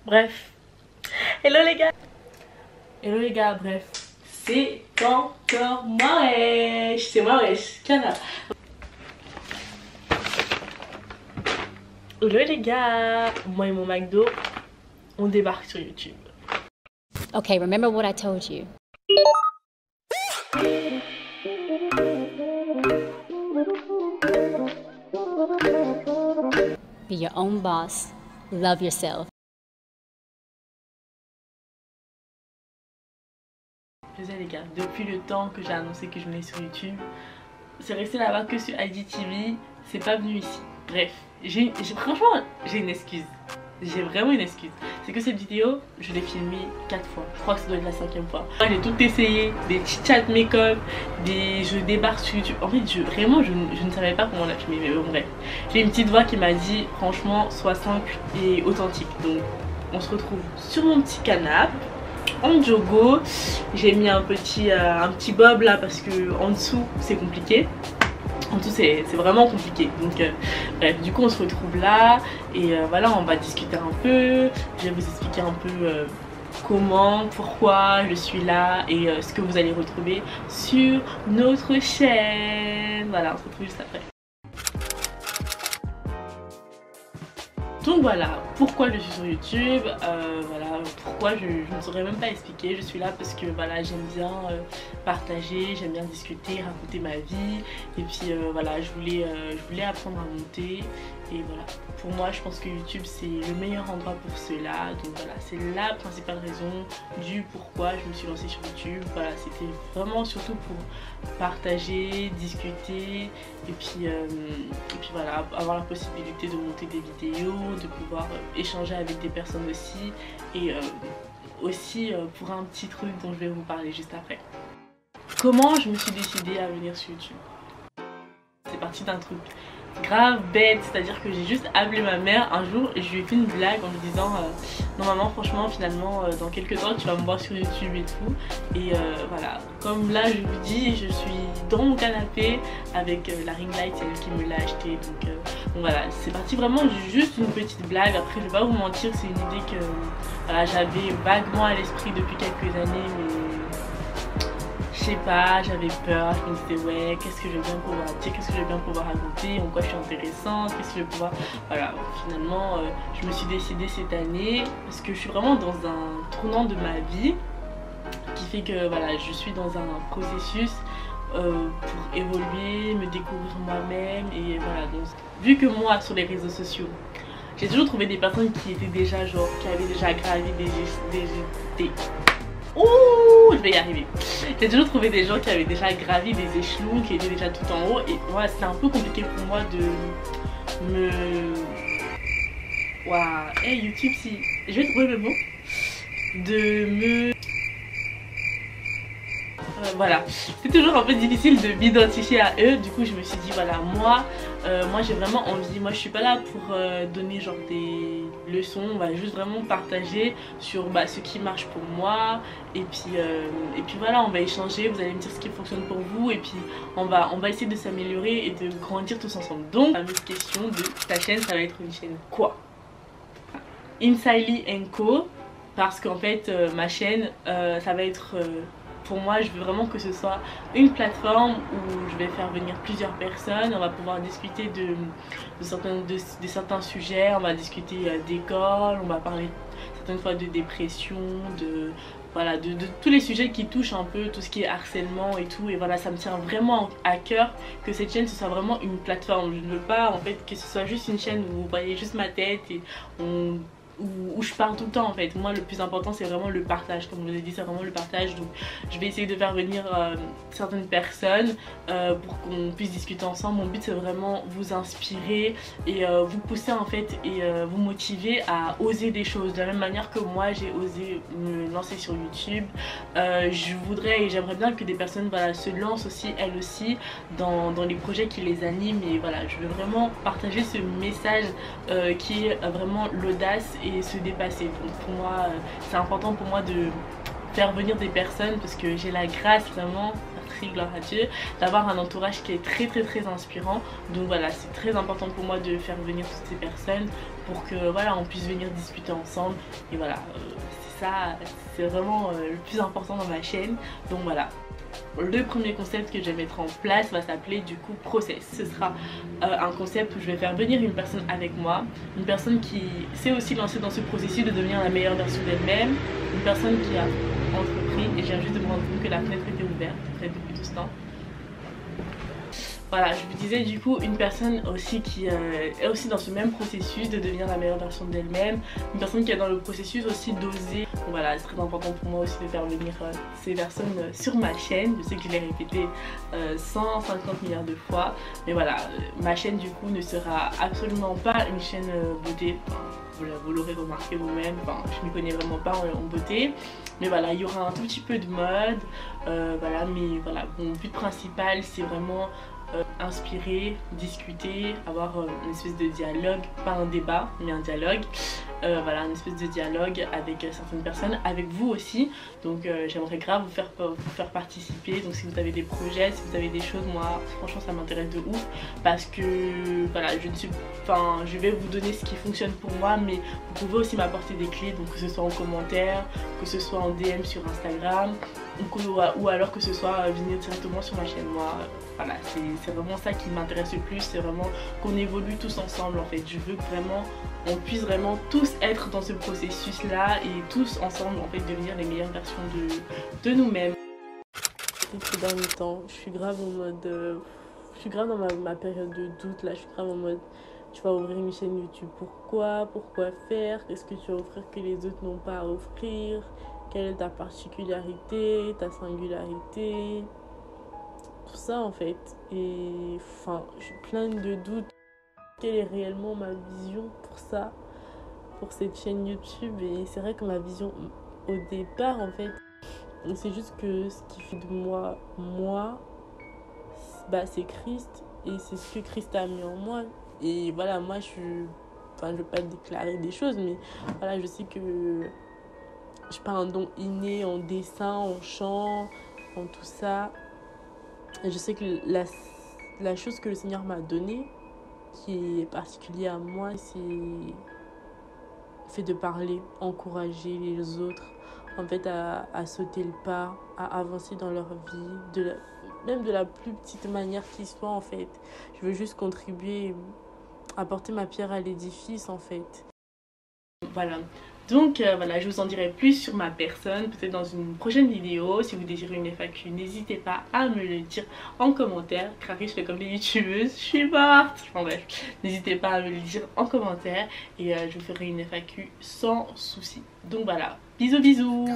Bref. Hello les gars. Hello les gars, bref. C'est encore moi wesh. C'est moi wesh. Cana. Hello les gars. Moi et mon McDo, on débarque sur YouTube. Okay, remember what I told you. Be your own boss. Love yourself. Je sais les gars, depuis le temps que j'ai annoncé que je venais sur YouTube, c'est resté là-bas que sur IGTV, c'est pas venu ici. Bref, franchement, j'ai une excuse. J'ai vraiment une excuse. C'est que cette vidéo, je l'ai filmée 4 fois. Je crois que ça doit être la 5e fois. J'ai tout essayé, des chit-chat make-up, je débarque sur YouTube. En fait, vraiment, je ne savais pas comment la filmer, mais bon, bref. J'ai une petite voix qui m'a dit, franchement, sois simple et authentique. Donc, on se retrouve sur mon petit canapé, en jogo. J'ai mis un petit bob là parce que en dessous, c'est compliqué. En tout c'est vraiment compliqué, donc bref, du coup on se retrouve là et voilà, on va discuter un peu. Je vais vous expliquer un peu comment, pourquoi je suis là et ce que vous allez retrouver sur notre chaîne. Voilà, on se retrouve juste après. Donc voilà, pourquoi je suis sur YouTube, voilà, pourquoi je ne saurais même pas expliquer. Je suis là parce que voilà, j'aime bien partager, j'aime bien discuter, raconter ma vie. Et puis voilà, je voulais apprendre à monter. Et voilà, pour moi je pense que YouTube c'est le meilleur endroit pour cela. Donc voilà, c'est la principale raison du pourquoi je me suis lancée sur YouTube. Voilà, c'était vraiment surtout pour partager, discuter et puis voilà, avoir la possibilité de monter des vidéos, de pouvoir échanger avec des personnes aussi et aussi pour un petit truc dont je vais vous parler juste après. Comment je me suis décidée à venir sur YouTube? C'est parti d'un truc grave bête, c'est-à-dire que j'ai juste appelé ma mère un jour et je lui ai fait une blague en lui disant non maman, franchement finalement dans quelques temps tu vas me voir sur YouTube et tout. Et voilà, comme là je vous dis, je suis dans mon canapé avec la ring light, c'est elle qui me l'a acheté. Donc voilà, c'est parti vraiment juste une petite blague. Après je vais pas vous mentir, c'est une idée que voilà, j'avais vaguement à l'esprit depuis quelques années, mais je sais pas, j'avais peur, je me disais ouais, qu'est-ce que je vais bien pouvoir dire, qu'est-ce que je vais bien pouvoir raconter, en quoi je suis intéressante, qu'est-ce que je vais pouvoir... Voilà, finalement je me suis décidée cette année parce que je suis vraiment dans un tournant de ma vie qui fait que voilà, je suis dans un processus pour évoluer, me découvrir moi-même et voilà. Donc, vu que moi sur les réseaux sociaux, j'ai toujours trouvé des personnes qui étaient déjà genre, qui avaient déjà gravi des ouh, je vais y arriver. J'ai toujours trouvé des gens qui avaient déjà gravi des échelons, qui étaient déjà tout en haut. Et voilà, c'était un peu compliqué pour moi de me... Waouh, hey YouTube, si... Je vais trouver le mot. De me... voilà, c'est toujours un peu difficile de m'identifier à eux. Du coup je me suis dit voilà, moi j'ai vraiment envie, moi je suis pas là pour donner genre des leçons, on va juste vraiment partager sur ce qui marche pour moi et puis voilà, on va échanger, vous allez me dire ce qui fonctionne pour vous et puis on va essayer de s'améliorer et de grandir tous ensemble. Donc la fameuse question de ta chaîne, ça va être une chaîne quoi? Insaili & Co, parce qu'en fait ma chaîne ça va être pour moi, je veux vraiment que ce soit une plateforme où je vais faire venir plusieurs personnes. On va pouvoir discuter de certains sujets. On va discuter d'école, on va parler certaines fois de dépression, voilà, de tous les sujets qui touchent un peu tout ce qui est harcèlement et tout. Et voilà, ça me tient vraiment à cœur que cette chaîne ce soit vraiment une plateforme. Je ne veux pas en fait que ce soit juste une chaîne où vous voyez juste ma tête et où je parle tout le temps en fait. Moi le plus important c'est vraiment le partage, comme je vous ai dit, c'est vraiment le partage. Donc je vais essayer de faire venir certaines personnes pour qu'on puisse discuter ensemble. Mon but c'est vraiment vous inspirer et vous pousser en fait et vous motiver à oser des choses de la même manière que moi j'ai osé me lancer sur YouTube. Je voudrais et j'aimerais bien que des personnes voilà, se lancent aussi elles aussi dans les projets qui les animent. Et voilà, je veux vraiment partager ce message qui est vraiment l'audace et se dépasser. Donc pour moi c'est important pour moi de faire venir des personnes parce que j'ai la grâce vraiment prie, gloire à Dieu, d'avoir un entourage qui est très inspirant. Donc voilà, c'est très important pour moi de faire venir toutes ces personnes pour que voilà, on puisse venir discuter ensemble. Et voilà, c'est ça, c'est vraiment le plus important dans ma chaîne. Donc voilà. Le premier concept que je vais mettre en place va s'appeler du coup process. Ce sera un concept où je vais faire venir une personne avec moi, une personne qui s'est aussi lancée dans ce processus de devenir la meilleure version d'elle-même, une personne qui a entrepris, et je viens juste de me rendre compte que la fenêtre était ouverte depuis tout ce temps. Voilà, je vous disais du coup une personne aussi qui est aussi dans ce même processus de devenir la meilleure version d'elle-même, une personne qui est dans le processus aussi d'oser. Voilà, c'est très important pour moi aussi de faire venir ces personnes sur ma chaîne. Je sais que je l'ai répété 150 milliards de fois, mais voilà, ma chaîne du coup ne sera absolument pas une chaîne beauté. Vous l'aurez remarqué vous-même, enfin, je ne m'y connais vraiment pas en beauté, mais voilà, il y aura un tout petit peu de mode, voilà, mais voilà, mon but principal c'est vraiment inspirer, discuter, avoir une espèce de dialogue, pas un débat mais un dialogue, voilà, une espèce de dialogue avec certaines personnes, avec vous aussi. Donc j'aimerais grave vous faire participer. Donc si vous avez des projets, si vous avez des choses, moi franchement ça m'intéresse de ouf, parce que voilà, je vais vous donner ce qui fonctionne pour moi, mais vous pouvez aussi m'apporter des clés, donc que ce soit en commentaire, que ce soit en DM sur Instagram, ou alors que ce soit venir directement sur ma chaîne. Moi voilà, c'est vraiment ça qui m'intéresse le plus, c'est vraiment qu'on évolue tous ensemble en fait. Je veux que vraiment on puisse vraiment tous être dans ce processus là et tous ensemble en fait devenir les meilleures versions de nous-mêmes. Ces derniers temps, je suis grave en mode je suis grave dans ma période de doute là, je suis grave en mode tu vas ouvrir une chaîne YouTube, pourquoi faire, qu'est-ce que tu vas offrir que les autres n'ont pas à offrir, quelle est ta particularité, ta singularité, tout ça en fait. Et enfin, je suis pleine de doutes. Quelle est réellement ma vision pour ça, pour cette chaîne YouTube? Et c'est vrai que ma vision au départ en fait, c'est juste que ce qui fait de moi, bah, c'est Christ, et c'est ce que Christ a mis en moi. Et voilà, moi je veux pas déclarer des choses, mais voilà, je sais que j'ai pas un don inné en dessin, en chant, en tout ça. Et je sais que la chose que le Seigneur m'a donnée, qui est particulier à moi, c'est le fait de parler, encourager les autres en fait à sauter le pas, à avancer dans leur vie, même de la plus petite manière qui soit en fait. Je veux juste contribuer, apporter ma pierre à l'édifice en fait. Voilà. Donc voilà, je vous en dirai plus sur ma personne, peut-être dans une prochaine vidéo. Si vous désirez une FAQ, n'hésitez pas à me le dire en commentaire. Craquer, je fais comme les youtubeuses, je suis morte. Enfin bref, n'hésitez pas à me le dire en commentaire et je vous ferai une FAQ sans souci. Donc voilà, bisous bisous.